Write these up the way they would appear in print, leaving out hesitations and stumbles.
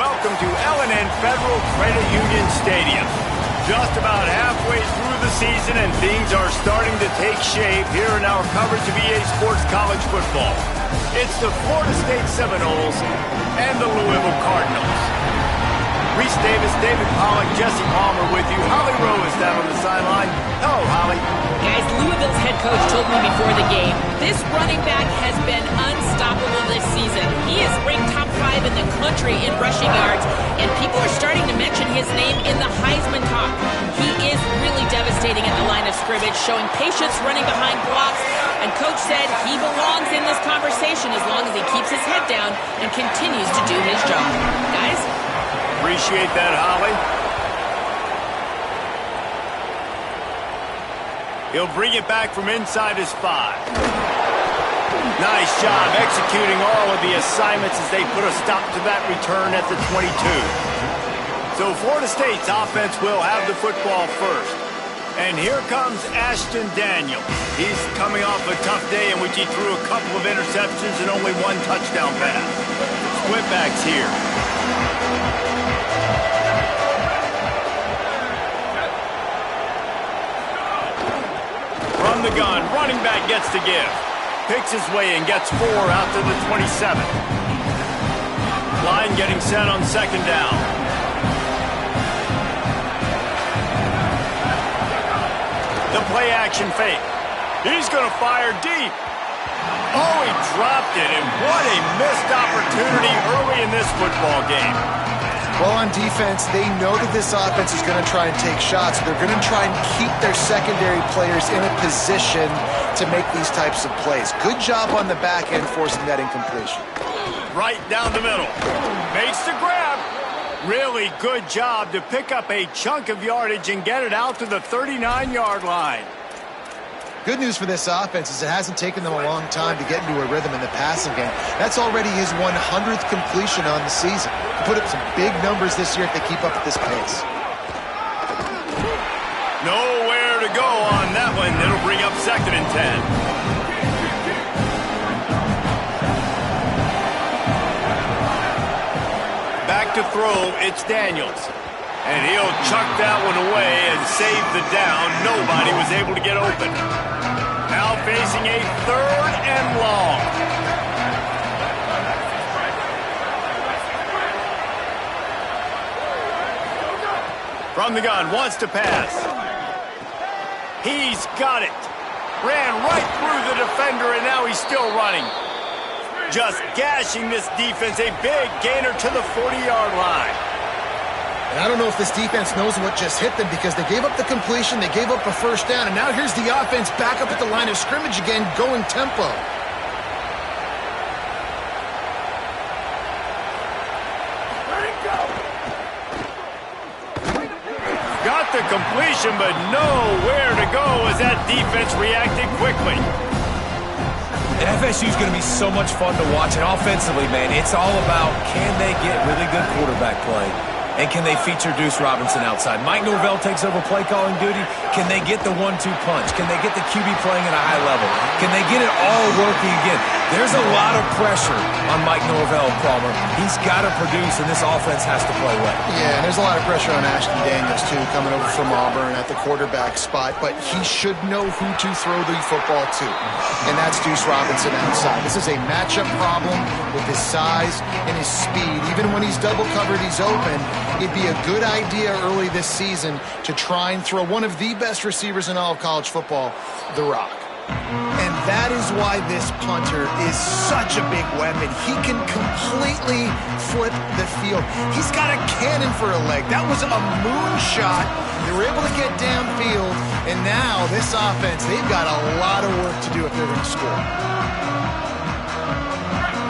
welcome to L&N Federal Credit Union Stadium. Just about halfway through the season and things are starting to take shape here in our coverage of EA Sports College Football. It's the Florida State Seminoles and the Louisville Cardinals. Reese Davis, David Pollack, Jesse Palmer with you. Holly Rowe is down on the sideline. Hello, Holly. Guys, Louisville's head coach told me before the game, this running back has been unstoppable this season. He is ranked top 5 in the country in rushing yards, and people are starting to mention his name in the Heisman talk. He is really devastating at the line of scrimmage, showing patience running behind blocks, and Coach said he belongs in this conversation as long as he keeps his head down and continues to do his job. Guys? Appreciate that, Holly. He'll bring it back from inside his 5. Nice job executing all of the assignments as they put a stop to that return at the 22. So Florida State's offense will have the football first. And here comes Ashton Daniels. He's coming off a tough day in which he threw a couple of interceptions and only 1 touchdown pass. Split backs here. From the gun, running back gets to give. Picks his way and gets 4 out to the 27. Line getting set on 2nd down. The play action fake. He's going to fire deep. Oh, he dropped it, and what a missed opportunity early in this football game. Well, on defense, they know that this offense is going to try and take shots. They're going to try and keep their secondary players in a position to make these types of plays. Good job on the back end forcing that incompletion. Right down the middle. Makes the grab. Really good job to pick up a chunk of yardage and get it out to the 39-yard line. Good news for this offense is it hasn't taken them a long time to get into a rhythm in the passing game. That's already his 100th completion on the season. Put up some big numbers this year if they keep up at this pace. Nowhere to go on that one. It'll bring up 2nd and 10. Back to throw, it's Daniels. And he'll chuck that one away and save the down. Nobody was able to get open. Now facing a 3rd and long. From the gun, wants to pass. He's got it. Ran right through the defender, and now he's still running. Just gashing this defense, a big gainer to the 40-yard line. And I don't know if this defense knows what just hit them because they gave up the completion, they gave up a 1st down, and now here's the offense back up at the line of scrimmage again, going tempo. Got the completion, but nowhere to go as that defense reacted quickly. FSU is going to be so much fun to watch, and offensively, man, it's all about can they get really good quarterback play. And can they feature Deuce Robinson outside? Mike Norvell takes over play calling duty. Can they get the 1-2 punch? Can they get the QB playing at a high level? Can they get it all working again? There's a lot of pressure on Mike Norvell, Palmer. He's got to produce, and this offense has to play well. Yeah, and there's a lot of pressure on Ashton Daniels, too, coming over from Auburn at the quarterback spot. But he should know who to throw the football to, and that's Deuce Robinson outside. This is a matchup problem with his size and his speed. Even when he's double covered, he's open. It'd be a good idea early this season to try and throw one of the best receivers in all of college football, the Rock. And that is why this punter is such a big weapon. He can completely flip the field. He's got a cannon for a leg. That was a moonshot. They were able to get downfield, and now this offense, they've got a lot of work to do if they're going to score.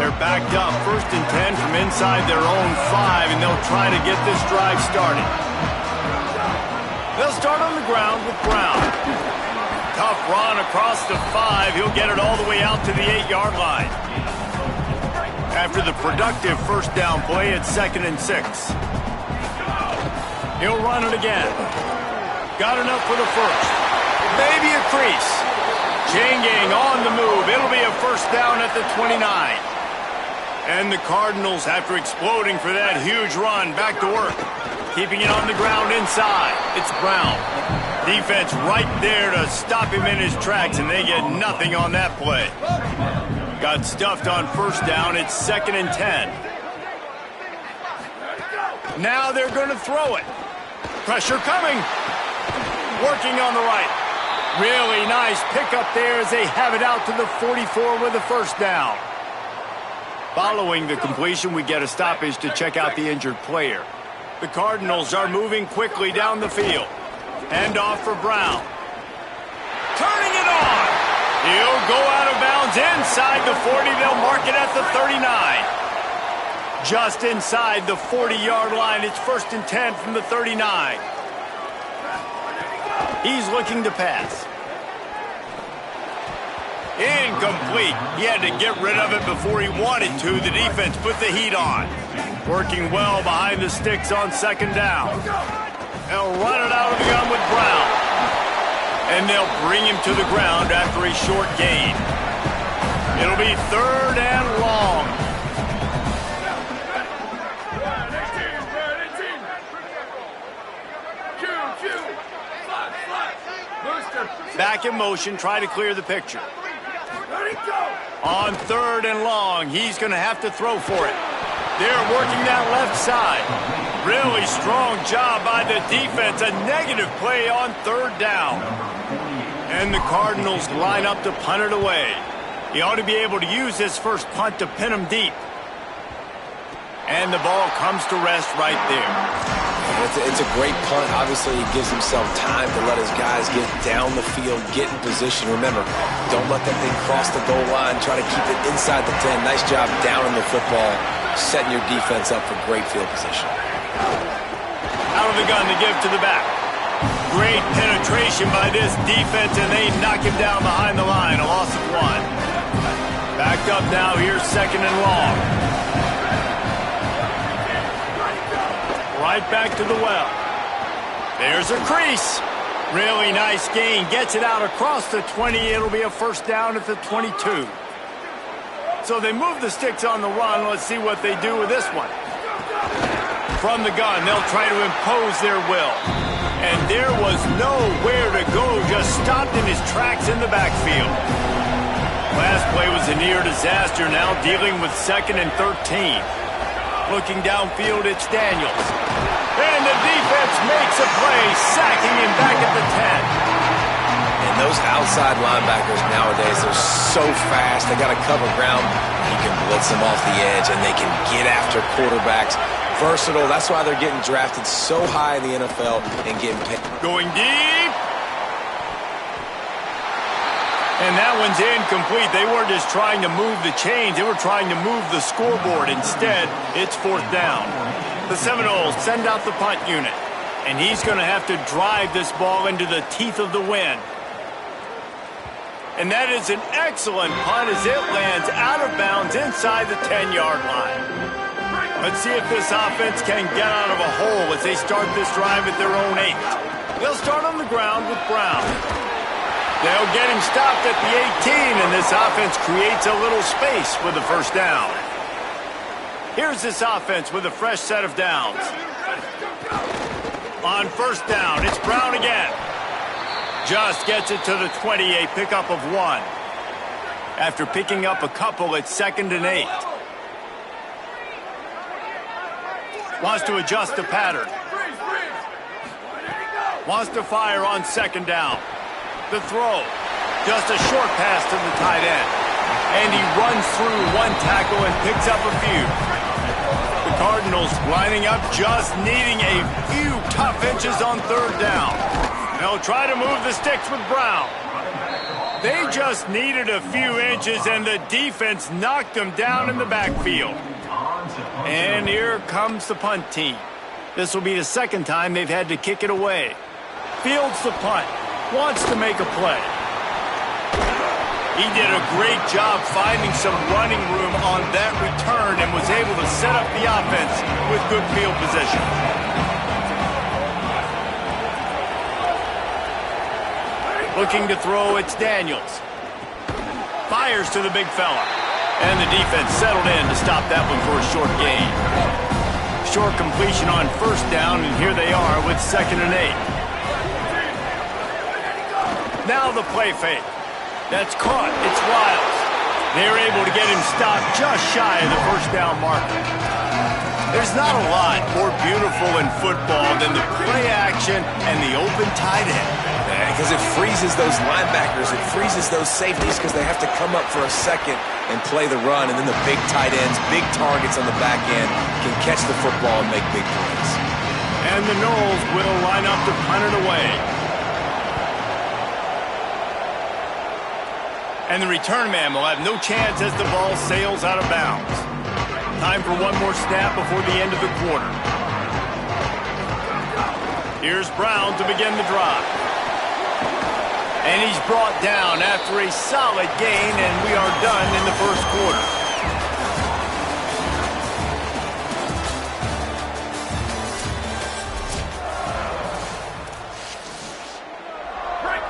They're backed up, 1st and 10 from inside their own 5, and they'll try to get this drive started. They'll start on the ground with Brown. Tough run across the 5. He'll get it all the way out to the 8-yard line. After the productive 1st down play, it's 2nd and 6. He'll run it again. Got enough for the 1st. Maybe a crease. Chain gang on the move. It'll be a 1st down at the 29. And the Cardinals, after exploding for that huge run, back to work. Keeping it on the ground inside. It's Brown. Defense right there to stop him in his tracks, and they get nothing on that play. Got stuffed on first down. It's 2nd and 10. Now they're going to throw it. Pressure coming. Working on the right. Really nice pickup there as they have it out to the 44 with a first down. Following the completion, we get a stoppage to check out the injured player. The Cardinals are moving quickly down the field. Hand off for Brown. Turning it on. He'll go out of bounds inside the 40. They'll mark it at the 39. Just inside the 40-yard line. It's 1st and 10 from the 39. He's looking to pass. Incomplete. He had to get rid of it before he wanted to. The defense put the heat on. Working well behind the sticks on 2nd down. They'll run it out of the gun with Brown. And they'll bring him to the ground after a short gain. It'll be 3rd and long. Back in motion, try to clear the picture. On 3rd and long, he's going to have to throw for it. They're working that left side. Really strong job by the defense. A negative play on 3rd down. And the Cardinals line up to punt it away. He ought to be able to use his first punt to pin him deep. And the ball comes to rest right there. It's a great punt. Obviously, he gives himself time to let his guys get down the field, get in position. Remember, don't let that thing cross the goal line. Try to keep it inside the 10. Nice job down in the football, setting your defense up for great field position. Out of the gun to give to the back. Great penetration by this defense, and they knock him down behind the line. A loss of 1. Backed up now. Here's 2nd and long. Right back to the well. There's a crease. Really nice gain. Gets it out across the 20. It'll be a first down at the 22. So they move the sticks on the run. Let's see what they do with this one. From the gun, they'll try to impose their will. And there was nowhere to go. Just stopped in his tracks in the backfield. Last play was a near disaster. Now dealing with 2nd and 13. Looking downfield, it's Daniels. And the defense makes a play, sacking him back at the 10. And those outside linebackers nowadays, they're so fast. They got to cover ground. You can blitz them off the edge, and they can get after quarterbacks. Versatile. That's why they're getting drafted so high in the NFL and getting paid. Going deep. And that one's incomplete. They weren't just trying to move the chains. They were trying to move the scoreboard. Instead, it's 4th down. The Seminoles send out the punt unit. And he's going to have to drive this ball into the teeth of the wind. And that is an excellent punt as it lands out of bounds inside the 10-yard line. Let's see if this offense can get out of a hole as they start this drive at their own 8. They'll start on the ground with Brown. They'll get him stopped at the 18, and this offense creates a little space with the first down. Here's this offense with a fresh set of downs. On first down, it's Brown again. Just gets it to the 20, a pickup of 1. After picking up a couple, it's 2nd and 8. Wants to adjust the pattern. Wants to fire on 2nd down. The throw. Just a short pass to the tight end. And he runs through 1 tackle and picks up a few. The Cardinals lining up, just needing a few tough inches on 3rd down. They'll try to move the sticks with Brown. They just needed a few inches, and the defense knocked them down in the backfield. And here comes the punt team. This will be the 2nd time they've had to kick it away. Fields the punt. Wants to make a play. He did a great job finding some running room on that return and was able to set up the offense with good field position. Looking to throw, it's Daniels. Fires to the big fella. And the defense settled in to stop that one for a short gain. Short completion on first down, and here they are with 2nd and 8. Now the play fake. That's caught. It's Wiles. They're able to get him stopped just shy of the first down marker. There's not a lot more beautiful in football than the play action and the open tight end. Because it freezes those linebackers, it freezes those safeties because they have to come up for a second and play the run, and then the big tight ends, big targets on the back end can catch the football and make big plays. And the Noles will line up to punt it away. And the return man will have no chance as the ball sails out of bounds. Time for one more snap before the end of the quarter. Here's Brown to begin the drive. And he's brought down after a solid gain, and we are done in the first quarter.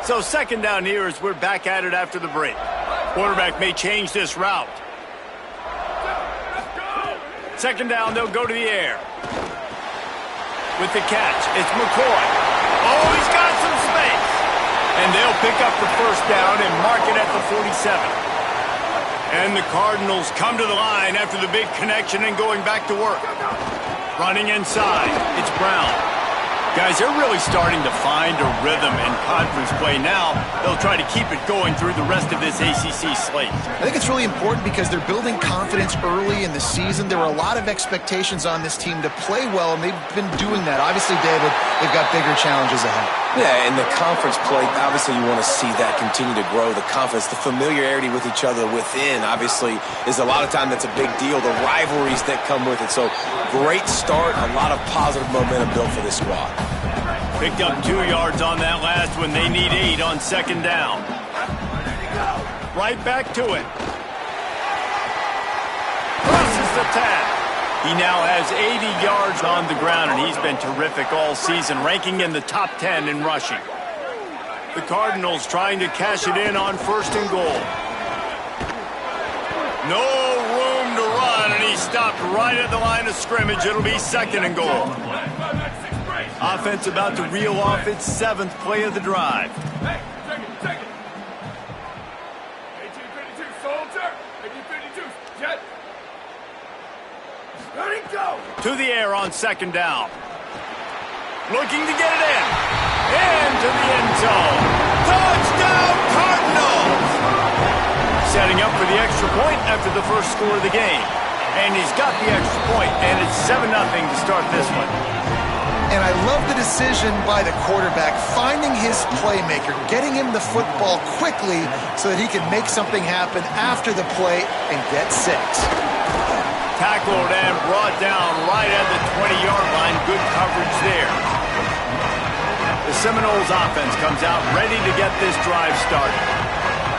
So 2nd down here as we're back at it after the break. Quarterback may change this route. 2nd down, they'll go to the air. With the catch, it's McCoy. Oh, he's got some space. And they'll pick up the first down and mark it at the 47. And the Cardinals come to the line after the big connection and going back to work. Running inside, it's Brown. Guys, they're really starting to find a rhythm in conference play now. They'll try to keep it going through the rest of this ACC slate. I think it's really important because they're building confidence early in the season. There were a lot of expectations on this team to play well, and they've been doing that. Obviously, David, they've got bigger challenges ahead. Yeah, in the conference play, obviously you want to see that continue to grow, the confidence, the familiarity with each other within, obviously, is a lot of time that's a big deal, the rivalries that come with it. So, great start, a lot of positive momentum built for this squad. Picked up 2 yards on that last one. They need 8 on 2nd down. Right back to it. Crosses the tag. He now has 80 yards on the ground, and he's been terrific all season, ranking in the top 10 in rushing. The Cardinals trying to cash it in on 1st and goal. No room to run, and he stopped right at the line of scrimmage. It'll be 2nd and goal. Offense about to reel off its 7th play of the drive. Hey, take it. 1852, soldier. 1852, jet. Ready, go. To the air on 2nd down. Looking to get it in. Into the end zone. Touchdown, Cardinals! Setting up for the extra point after the first score of the game. And he's got the extra point, and it's 7-0 to start this one. And I love the decision by the quarterback, finding his playmaker, getting him the football quickly so that he can make something happen after the play and get 6. Tackled and brought down right at the 20-yard line. Good coverage there. The Seminoles offense comes out ready to get this drive started.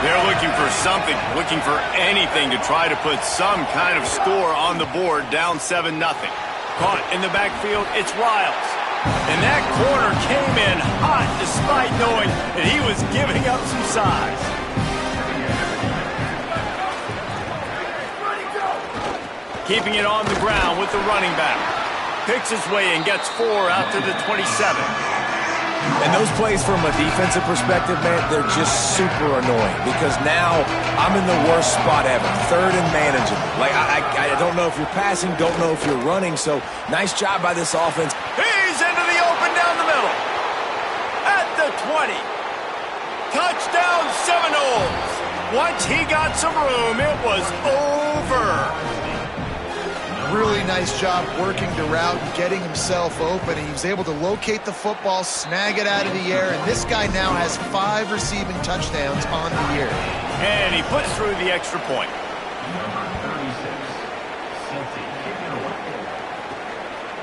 They're looking for something, looking for anything to try to put some kind of score on the board, down 7-0. Caught in the backfield, it's Wiles. And that corner came in hot despite knowing that he was giving up some size. Keeping it on the ground with the running back. Picks his way and gets 4 out to the 27. And those plays from a defensive perspective, man, they're just super annoying because now I'm in the worst spot ever, 3rd and manageable. Like, I don't know if you're passing, don't know if you're running, so nice job by this offense. He's into the open down the middle. At the 20. Touchdown Seminoles. Once he got some room, it was over. Really nice job working the route and getting himself open. He was able to locate the football, snag it out of the air, and this guy now has 5 receiving touchdowns on the year. And he puts through the extra point.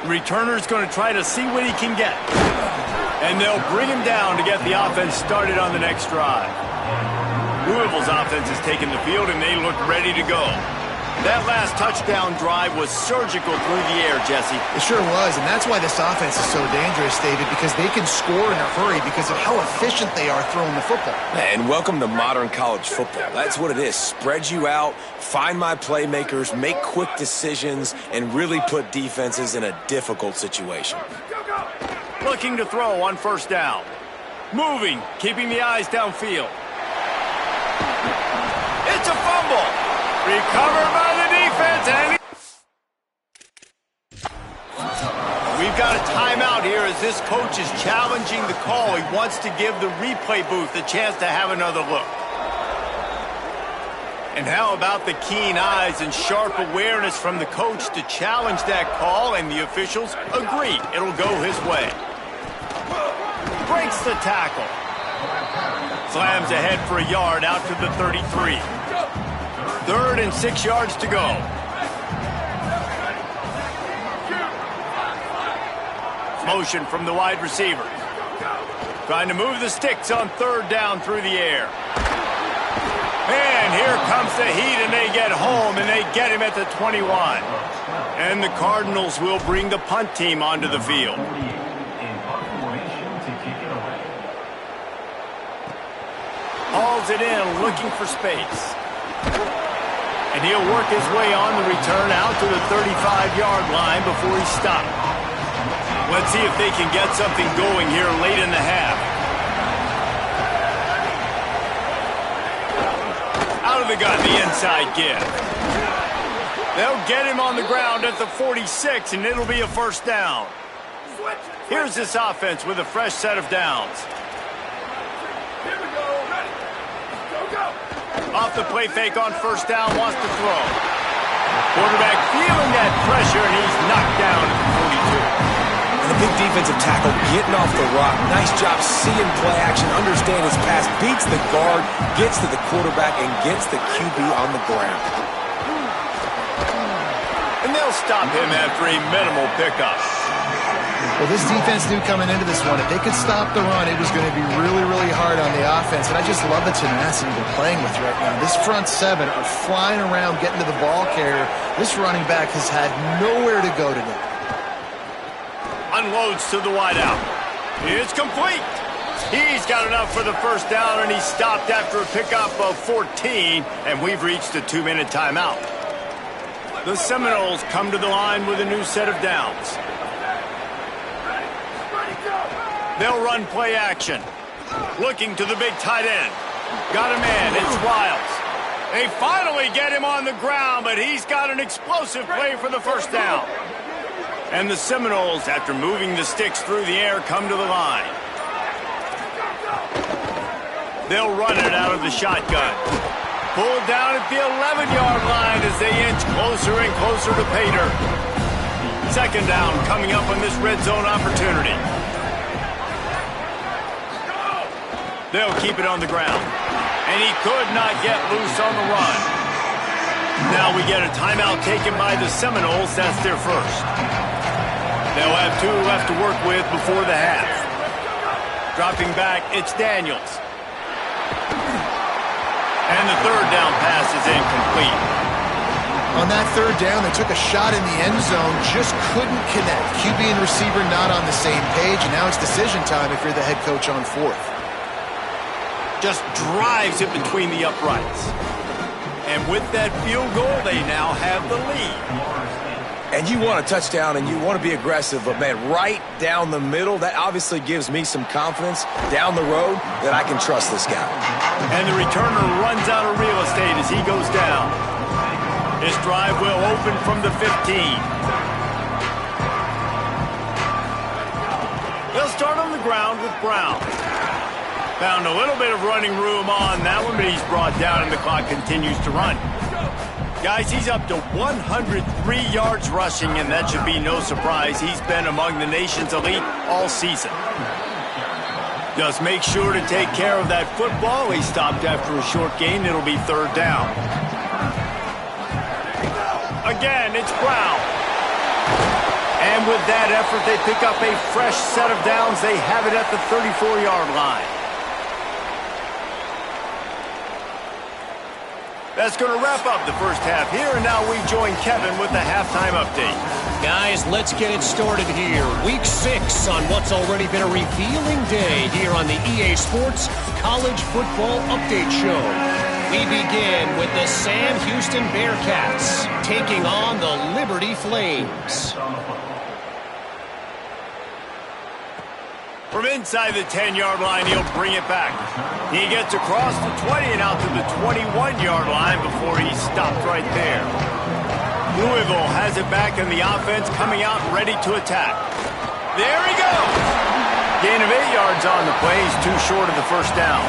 Returner's going to try to see what he can get. And they'll bring him down to get the offense started on the next drive. Louisville's offense has taken the field, and they look ready to go. That last touchdown drive was surgical through the air, Jesse. It sure was, and that's why this offense is so dangerous, David, because they can score in a hurry because of how efficient they are throwing the football. And welcome to modern college football. That's what it is. Spread you out, find my playmakers, make quick decisions, and really put defenses in a difficult situation. Looking to throw on first down. Moving, keeping the eyes downfield. It's a fumble. Recovered by the defense, and we've got a timeout here as this coach is challenging the call. He wants to give the replay booth a chance to have another look. And how about the keen eyes and sharp awareness from the coach to challenge that call, and the officials agree it'll go his way. Breaks the tackle. Slams ahead for a yard out to the 33. 3rd and 6 yards to go. Motion from the wide receiver. Trying to move the sticks on 3rd down through the air. And here comes the heat, and they get home, and they get him at the 21. And the Cardinals will bring the punt team onto the field. Hauls it in, looking for space. And he'll work his way on the return out to the 35-yard line before he stopped. Let's see if they can get something going here late in the half. Out of the gun, the inside give. They'll get him on the ground at the 46, and it'll be a first down. Here's this offense with a fresh set of downs. Off the play fake on first down, wants to throw. Quarterback feeling that pressure, and he's knocked down at the 42. And the big defensive tackle getting off the rock. Nice job seeing play action, understand his pass, beats the guard, gets to the quarterback, and gets the QB on the ground. And they'll stop him after a minimal pickup. Well, this defense knew coming into this one, if they could stop the run, it was going to be really, really hard on the offense. And I just love the tenacity they're playing with right now. This front seven are flying around, getting to the ball carrier. This running back has had nowhere to go today. Unloads to the wideout. It's complete. He's got enough for the first down, and he's stopped after a pickup of 14, and we've reached a 2-minute timeout. The Seminoles come to the line with a new set of downs. They'll run play action. Looking to the big tight end. Got a man. It's Wiles. They finally get him on the ground, but he's got an explosive play for the first down. And the Seminoles, after moving the sticks through the air, come to the line. They'll run it out of the shotgun. Pulled down at the 11-yard line as they inch closer and closer to pay dirt. 2nd down coming up on this red zone opportunity. They'll keep it on the ground. And he could not get loose on the run. Now we get a timeout taken by the Seminoles. That's their first. They'll have 2 left to work with before the half. Dropping back, it's Daniels. And the 3rd down pass is incomplete. On that 3rd down, they took a shot in the end zone, just couldn't connect. QB and receiver not on the same page, and now it's decision time if you're the head coach on 4th. Just drives it between the uprights. And with that field goal, they now have the lead. And you want a touchdown, and you want to be aggressive, but, man, right down the middle, that obviously gives me some confidence down the road that I can trust this guy. And the returner runs out of real estate as he goes down. This drive will open from the 15. They'll start on the ground with Brown. Found a little bit of running room on that one, but he's brought down and the clock continues to run. Guys, he's up to 103 yards rushing, and that should be no surprise. He's been among the nation's elite all season. Just make sure to take care of that football. He stopped after a short gain. It'll be 3rd down. Again, it's Brown. And with that effort, they pick up a fresh set of downs. They have it at the 34-yard line. That's going to wrap up the first half here, and now we join Kevin with the halftime update. Guys, let's get it started here. Week 6 on what's already been a revealing day here on the EA Sports College Football Update Show. We begin with the Sam Houston Bearcats taking on the Liberty Flames. From inside the 10-yard line, he'll bring it back. He gets across the 20 and out to the 21-yard line before he's stopped right there. Louisville has it back in the offense, coming out ready to attack. There he goes! Gain of 8 yards on the play. He's too short of the first down.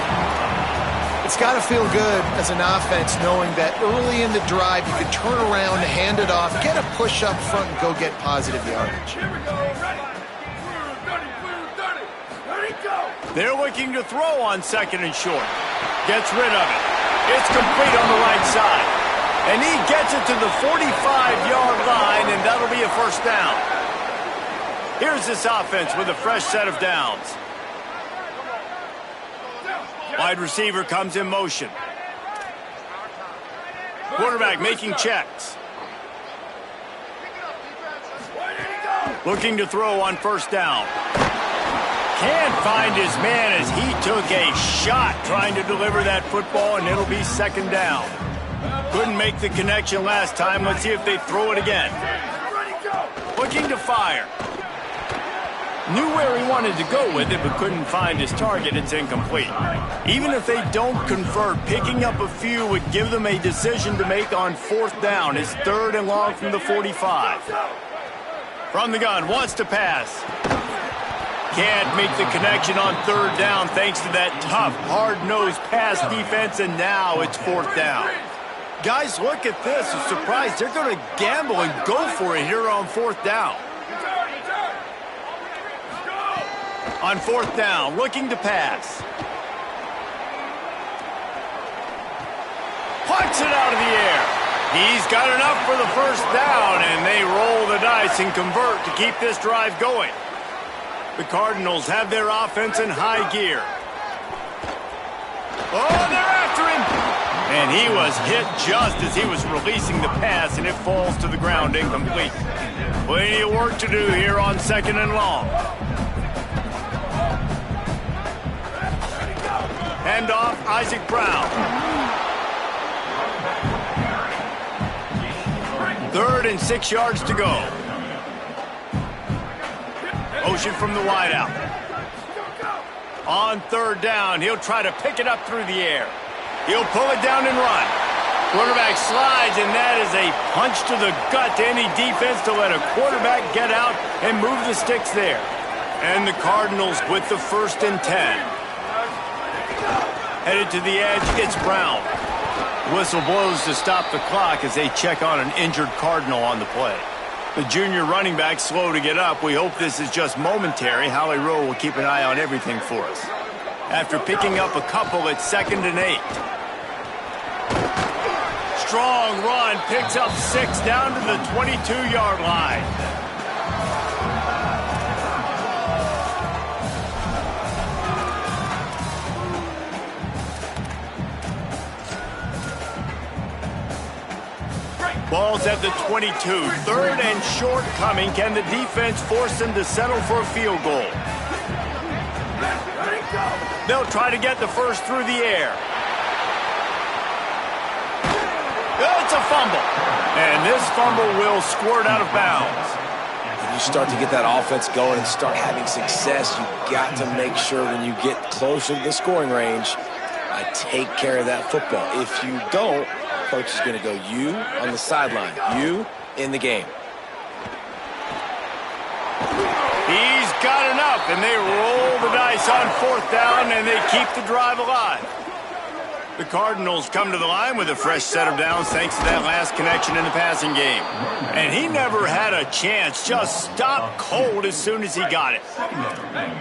It's got to feel good as an offense knowing that early in the drive you can turn around, hand it off, get a push up front, and go get positive yardage. Here we go. Ready. Ready, go. They're looking to throw on second and short. Gets rid of it. It's complete on the right side. And he gets it to the 45-yard line, and that'll be a first down. Here's this offense with a fresh set of downs. Wide receiver comes in motion. Quarterback making checks. Looking to throw on first down. Can't find his man as he took a shot trying to deliver that football, and it'll be second down. Couldn't make the connection last time. Let's see if they throw it again. Looking to fire. Knew where he wanted to go with it, but couldn't find his target. It's incomplete. Even if they don't convert, picking up a few would give them a decision to make on fourth down. It's third and long from the 45. From the gun, wants to pass. Can't make the connection on third down thanks to that tough, hard-nosed pass defense, and now it's fourth down. Guys, look at this. I'm surprised they're going to gamble and go for it here on fourth down. On fourth down, looking to pass. Punts it out of the air. He's got enough for the first down, and they roll the dice and convert to keep this drive going. The Cardinals have their offense in high gear. Oh, they're after him. And he was hit just as he was releasing the pass, and it falls to the ground incomplete. Plenty of work to do here on second and long. Handoff, Isaac Brown. Third and 6 yards to go. Motion from the wideout. On third down, he'll try to pick it up through the air. He'll pull it down and run. Quarterback slides, and that is a punch to the gut to any defense to let a quarterback get out and move the sticks there. And the Cardinals with the 1st and 10. Headed to the edge, it's Brown. Whistle blows to stop the clock as they check on an injured Cardinal on the play. The junior running back slow to get up. We hope this is just momentary. Howie Rowe will keep an eye on everything for us. After picking up a couple at 2nd and 8. Strong run, picks up 6 down to the 22-yard line. Ball's at the 22. 3rd and short coming. Can the defense force them to settle for a field goal? They'll try to get the first through the air. It's a fumble. And this fumble will squirt out of bounds. When you start to get that offense going and start having success, you've got to make sure when you get closer to the scoring range, take care of that football. If you don't, coach is going to go you on the sideline, you in the game. He's got enough, and they roll the dice on fourth down, and they keep the drive alive. The Cardinals come to the line with a fresh set of downs thanks to that last connection in the passing game. And he never had a chance, just stopped cold as soon as he got it.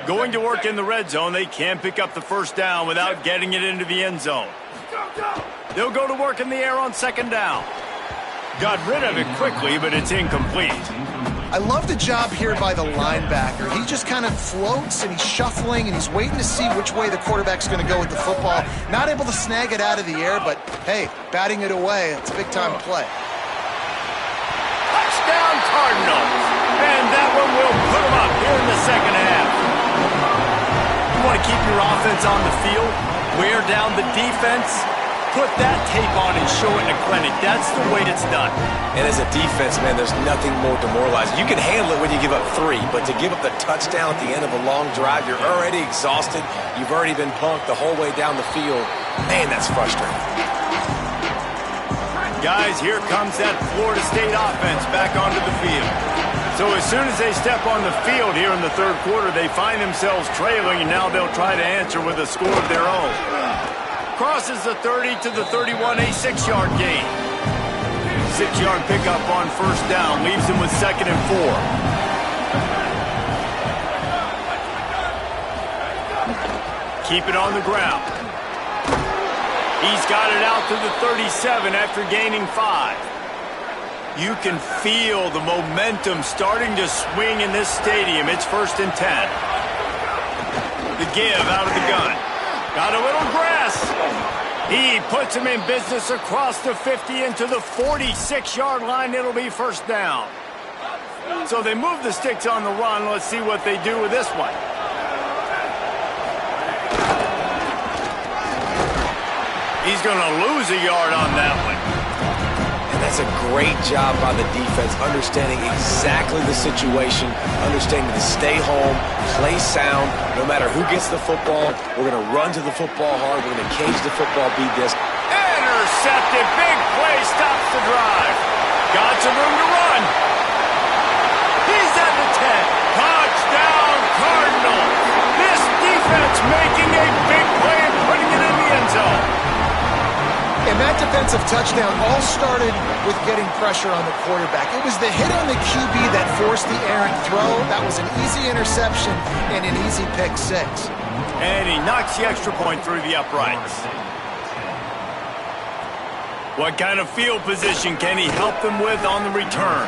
Going to work in the red zone, they can't pick up the first down without getting it into the end zone. They'll go to work in the air on second down. Got rid of it quickly, but it's incomplete. I love the job here by the linebacker. He just kind of floats and he's shuffling and he's waiting to see which way the quarterback's going to go with the football. Not able to snag it out of the air, but hey, batting it away, it's a big-time play. Touchdown Cardinals. And that one will put them up here in the second half. You want to keep your offense on the field, wear down the defense, put that tape on and show it in a clinic. That's the way it's done. And as a defense, man, there's nothing more demoralizing. You can handle it when you give up 3, but to give up the touchdown at the end of a long drive, you're already exhausted. You've already been punked the whole way down the field. Man, that's frustrating. Guys, here comes that Florida State offense back onto the field. So as soon as they step on the field here in the third quarter, they find themselves trailing, and now they'll try to answer with a score of their own. Crosses the 30 to the 31, a 6-yard gain. 6-yard pickup on first down, leaves him with 2nd and 4. Keep it on the ground. He's got it out to the 37 after gaining 5. You can feel the momentum starting to swing in this stadium. It's 1st and 10. The give out of the gun. Got a little grass. He puts him in business across the 50 into the 46-yard line. It'll be first down. So they move the sticks on the run. Let's see what they do with this one. He's going to lose a yard on that one. And that's a great job by the defense, understanding exactly the situation, understanding to stay home, play sound. No matter who gets the football, we're going to run to the football hard. We're going to cage the football, beat this. Intercepted. Big play stops the drive. Got some room to run. He's at the 10. Touchdown, Cardinals. This defense making a big play and putting it in the end zone. And that defensive touchdown all started with getting pressure on the quarterback. It was the hit on the QB that forced the errant throw. That was an easy interception and an easy pick 6. And he knocks the extra point through the uprights. What kind of field position can he help them with on the return?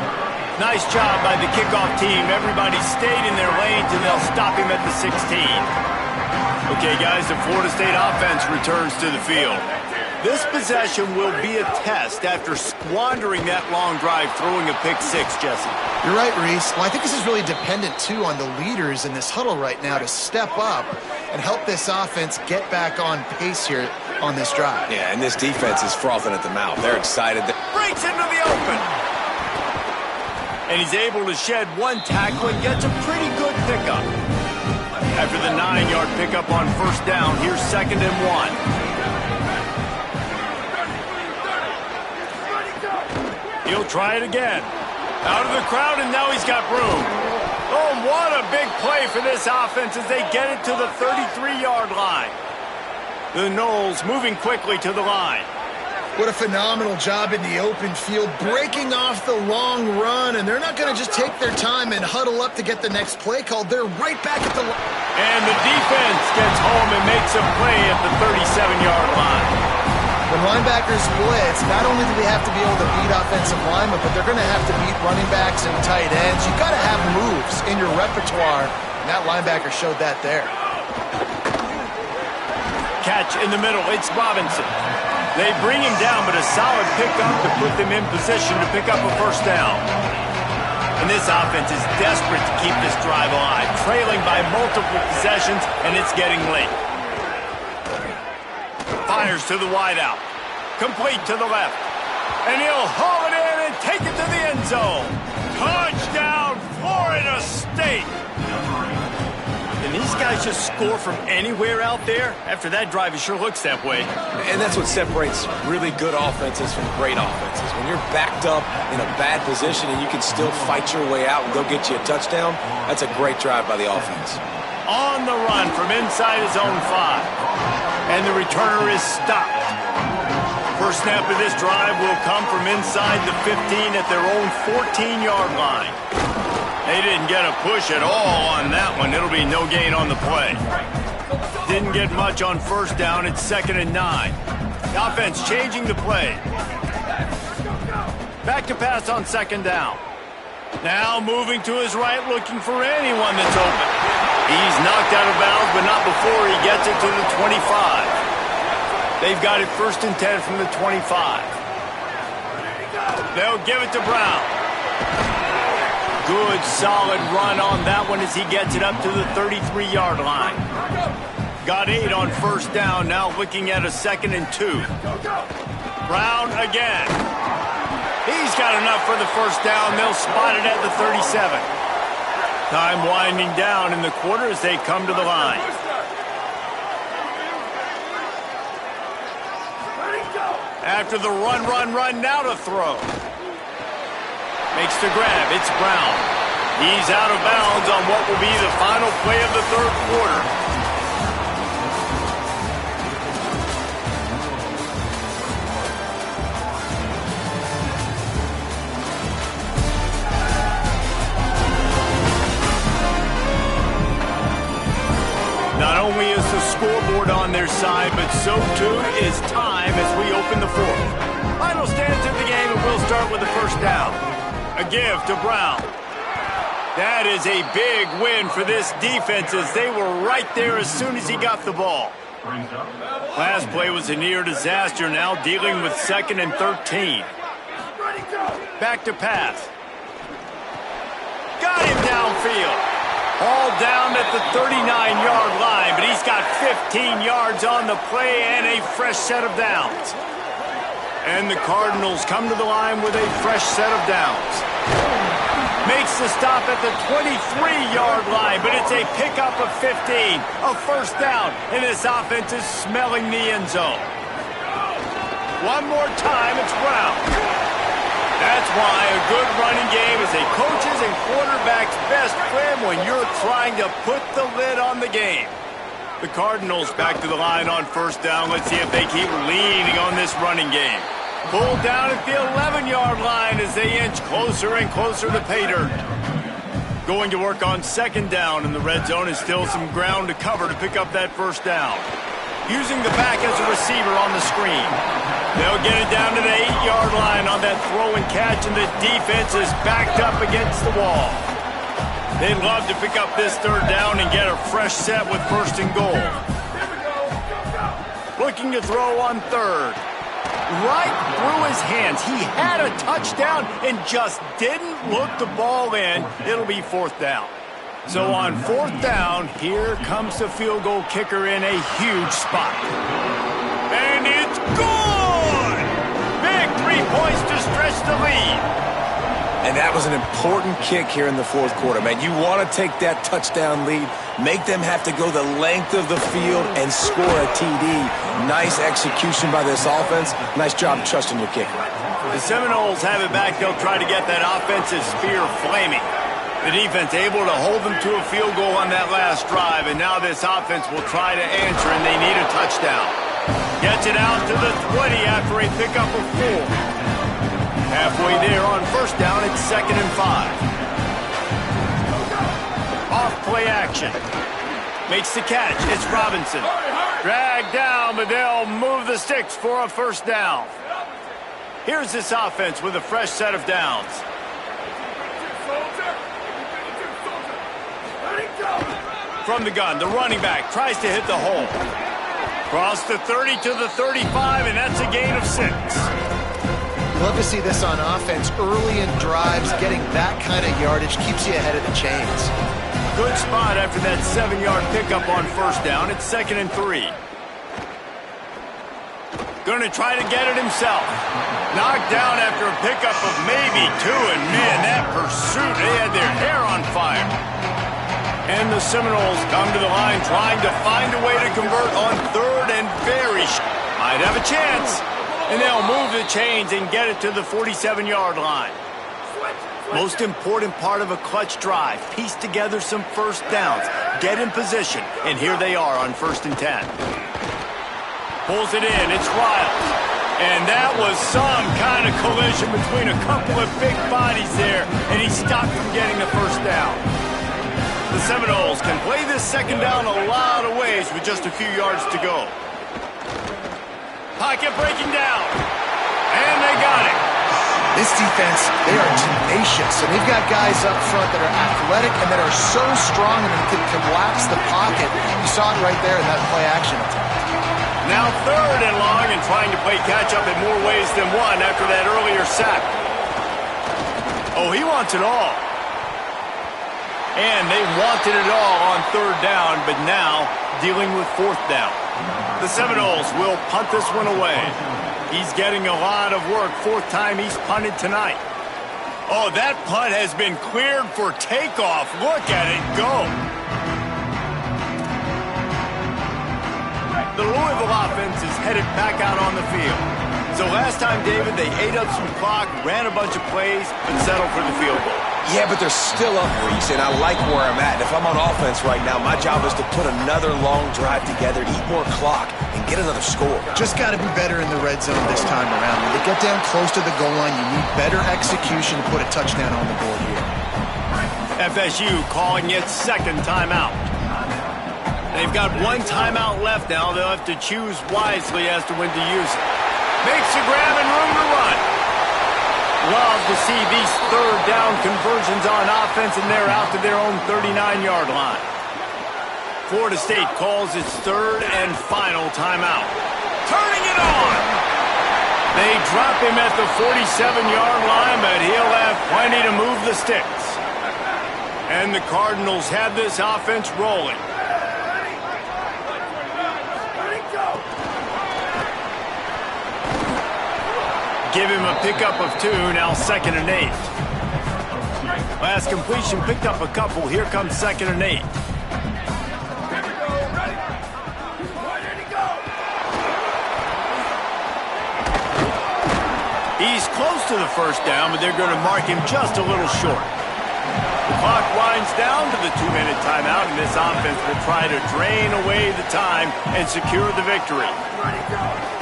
Nice job by the kickoff team. Everybody stayed in their lanes, and they'll stop him at the 16. Okay, guys, the Florida State offense returns to the field. This possession will be a test after squandering that long drive, throwing a pick 6, Jesse. You're right, Reese. Well, I think this is really dependent, too, on the leaders in this huddle right now to step up and help this offense get back on pace here on this drive. Yeah, and this defense is frothing at the mouth. They're excited. Breaks into the open. And he's able to shed one tackle and gets a pretty good pickup. After the 9-yard pickup on first down, here's 2nd and 1. He'll try it again. Out of the crowd, and now he's got room. Oh, what a big play for this offense as they get it to the 33-yard line. The Noles moving quickly to the line. What a phenomenal job in the open field, breaking off the long run, and they're not going to just take their time and huddle up to get the next play called. They're right back at the line. And the defense gets home and makes a play at the 37-yard line. When linebackers blitz, not only do they have to be able to beat offensive linemen, but they're going to have to beat running backs and tight ends. You've got to have moves in your repertoire, and that linebacker showed that there. Catch in the middle. It's Robinson. They bring him down, but a solid pickup to put them in position to pick up a first down. And this offense is desperate to keep this drive alive, trailing by multiple possessions, and it's getting late. Fires to the wideout. Complete to the left. And he'll haul it in and take it to the end zone. Touchdown, Florida State. And these guys just score from anywhere out there? After that drive, it sure looks that way. And that's what separates really good offenses from great offenses. When you're backed up in a bad position and you can still fight your way out and go get you a touchdown, that's a great drive by the offense. On the run from inside his own 5. And the returner is stopped. First snap of this drive will come from inside the 15 at their own 14-yard line. They didn't get a push at all on that one. It'll be no gain on the play. Didn't get much on first down. It's 2nd and 9. The offense changing the play. Back to pass on 2nd down. Now moving to his right, looking for anyone that's open. He's knocked out of bounds, but not before he gets it to the 25. They've got it 1st and 10 from the 25. They'll give it to Brown. Good, solid run on that one as he gets it up to the 33-yard line. Got 8 on 1st down, now looking at a 2nd and 2. Brown again. He's got enough for the 1st down. They'll spot it at the 37. Time winding down in the quarter as they come to the line. After the run, now to throw. Makes the grab. It's Brown. He's out of bounds on what will be the final play of the 3rd quarter. Not only is the scoreboard on their side, but so too is time as we open the 4th. Final stands of the game, and we'll start with the 1st down. A give to Brown. That is a big win for this defense as they were right there as soon as he got the ball. Last play was a near disaster, now dealing with 2nd and 13. Back to pass. Got him downfield. All down at the 39-yard line, but he's got 15 yards on the play and a fresh set of downs. And the Cardinals come to the line with a fresh set of downs. Makes the stop at the 23-yard line, but it's a pickup of 15, a 1st down, and this offense is smelling the end zone. One more time, it's Brown. That's why a good running game is a coach's and quarterback's best friend when you're trying to put the lid on the game. The Cardinals back to the line on 1st down. Let's see if they keep leaning on this running game. Pulled down at the 11-yard line as they inch closer and closer to pay dirt. Going to work on 2nd down, and the red zone is still some ground to cover to pick up that 1st down. Using the back as a receiver on the screen. They'll get it down to the 8-yard line on that throw and catch, and the defense is backed up against the wall. They'd love to pick up this 3rd down and get a fresh set with 1st and goal. Looking to throw on 3rd. Right through his hands. He had a touchdown and just didn't look the ball in. It'll be 4th down. So on 4th down, here comes the field goal kicker in a huge spot. And it's good! Big 3 points to stretch the lead. And that was an important kick here in the 4th quarter, man. You want to take that touchdown lead, make them have to go the length of the field and score a TD. Nice execution by this offense. Nice job trusting your kicker. The Seminoles have it back. They'll try to get that offensive spear flaming. The defense able to hold them to a field goal on that last drive, and now this offense will try to answer, and they need a touchdown. Gets it out to the 20 after a pickup of 4. Halfway there on 1st down, it's 2nd and 5. Off play action. Makes the catch. It's Robinson. Dragged down, but they'll move the sticks for a 1st down. Here's this offense with a fresh set of downs. From the gun, the running back tries to hit the hole. Cross the 30 to the 35, and that's a gain of 6. Love to see this on offense. Early in drives, getting that kind of yardage keeps you ahead of the chains. Good spot after that 7-yard pickup on 1st down. It's 2nd and 3. Going to try to get it himself. Knocked down after a pickup of maybe 2, and man, that pursuit, they had their hair on fire. And the Seminoles come to the line trying to find a way to convert on 3rd and very might have a chance. And they'll move the chains and get it to the 47-yard line. Most important part of a clutch drive. Piece together some 1st downs. Get in position. And here they are on 1st and 10. Pulls it in. It's Riles. And that was some kind of collision between a couple of big bodies there. And he stopped from getting the 1st down. The Seminoles can play this 2nd down a lot of ways with just a few yards to go. Pocket breaking down. And they got it. This defense, they are tenacious, and they've got guys up front that are athletic and that are so strong and can collapse the pocket. You saw it right there in that play action attempt. Now 3rd and long and trying to play catch-up in more ways than one after that earlier sack. Oh, he wants it all. And they wanted it all on 3rd down, but now dealing with 4th down. The Seminoles will punt this one away. He's getting a lot of work. 4th time he's punted tonight. Oh, that punt has been cleared for takeoff. Look at it go. The Louisville offense is headed back out on the field. So last time, David, they ate up some clock, ran a bunch of plays, and settled for the field goal. Yeah, but they're still up, Reese, and I like where I'm at. If I'm on offense right now, my job is to put another long drive together, eat more clock, and get another score. Just got to be better in the red zone this time around. When they get down close to the goal line, you need better execution to put a touchdown on the board here. FSU calling its 2nd timeout. They've got 1 timeout left now. They'll have to choose wisely as to when to use it. Makes a grab and room to run. Love to see these 3rd down conversions on offense, and they're out to their own 39-yard line. Florida State calls its 3rd and final timeout. Turning it on. They drop him at the 47-yard line, but he'll have plenty to move the sticks. And the Cardinals have this offense rolling. Give him a pickup of 2, now 2nd and 8. Last completion picked up a couple. Here comes 2nd and 8. He's close to the 1st down, but they're going to mark him just a little short. The clock winds down to the 2-minute timeout, and this offense will try to drain away the time and secure the victory.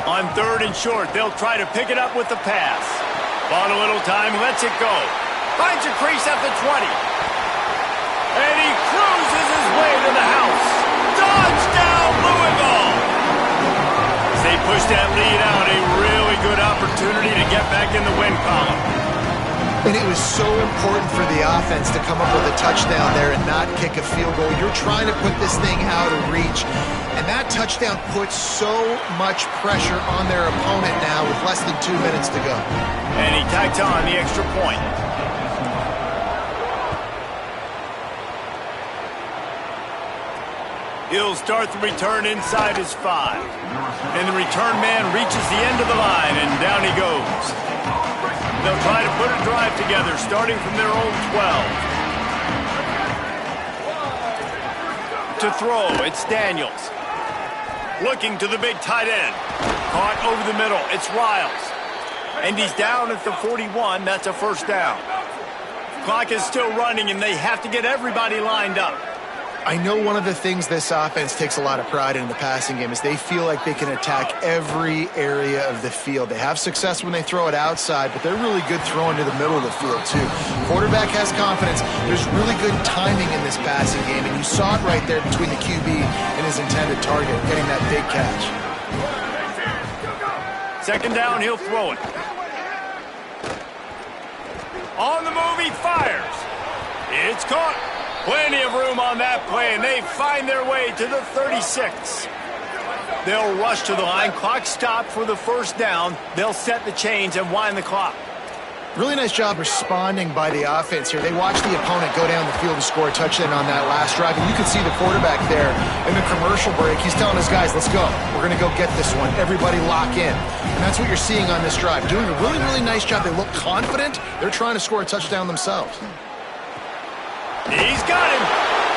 On 3rd and short, they'll try to pick it up with the pass. Bought a little time, lets it go. Finds a crease at the 20. And he cruises his way to the house. Touchdown, Louisville! As they push that lead out, a really good opportunity to get back in the win column. And it was so important for the offense to come up with a touchdown there and not kick a field goal. You're trying to put this thing out of reach. And that touchdown puts so much pressure on their opponent now with less than 2 minutes to go. And he tacks on the extra point. He'll start the return inside his 5. And the return man reaches the end of the line, and down he goes. They'll try to put a drive together, starting from their own 12. To throw, it's Daniels. Looking to the big tight end. Caught over the middle, it's Riles. And he's down at the 41, that's a 1st down. Clock is still running, and they have to get everybody lined up. I know one of the things this offense takes a lot of pride in the passing game is they feel like they can attack every area of the field. They have success when they throw it outside, but they're really good throwing to the middle of the field, too. Quarterback has confidence. There's really good timing in this passing game, and you saw it right there between the QB and his intended target, getting that big catch. 2nd down, he'll throw it. On the move, he fires. It's caught. Plenty of room on that play, and they find their way to the 36. They'll rush to the line. Clock stopped for the 1st down. They'll set the chains and wind the clock. Really nice job responding by the offense here. They watched the opponent go down the field and score a touchdown on that last drive, and you can see the quarterback there in the commercial break. He's telling his guys, let's go. We're going to go get this one. Everybody lock in. And that's what you're seeing on this drive. Doing a really, really nice job. They look confident. They're trying to score a touchdown themselves. He's got him.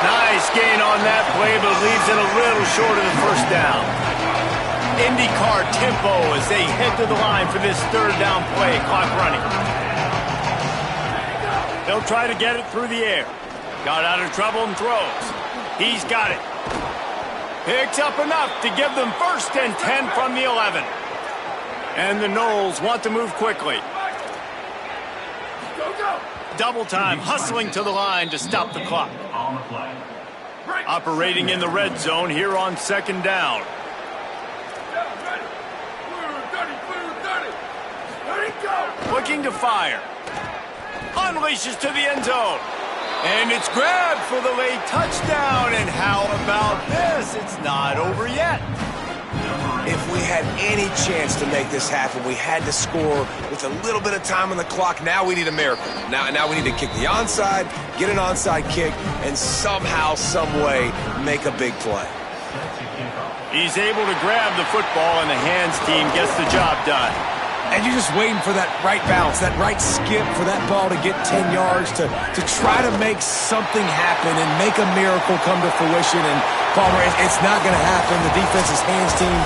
Nice gain on that play, but leaves it a little short of the 1st down. IndyCar tempo as they head to the line for this 3rd down play. Clock running. They'll try to get it through the air. Got out of trouble and throws. He's got it. Picks up enough to give them 1st and 10 from the 11. And the Noles want to move quickly. Double time, hustling to the line to stop the clock. Operating in the red zone here on 2nd down. Looking to fire. Unleashes to the end zone. And it's grabbed for the late touchdown. And how about this? It's not over yet. If we had any chance to make this happen, we had to score with a little bit of time on the clock. Now we need a miracle. Now we need to kick the onside, get an onside kick, and somehow, some way, make a big play. He's able to grab the football, and the hands team gets the job done. And you're just waiting for that right bounce, that right skip for that ball to get 10 yards to try to make something happen and make a miracle come to fruition. And, Palmer, it's not going to happen. The defense's hands team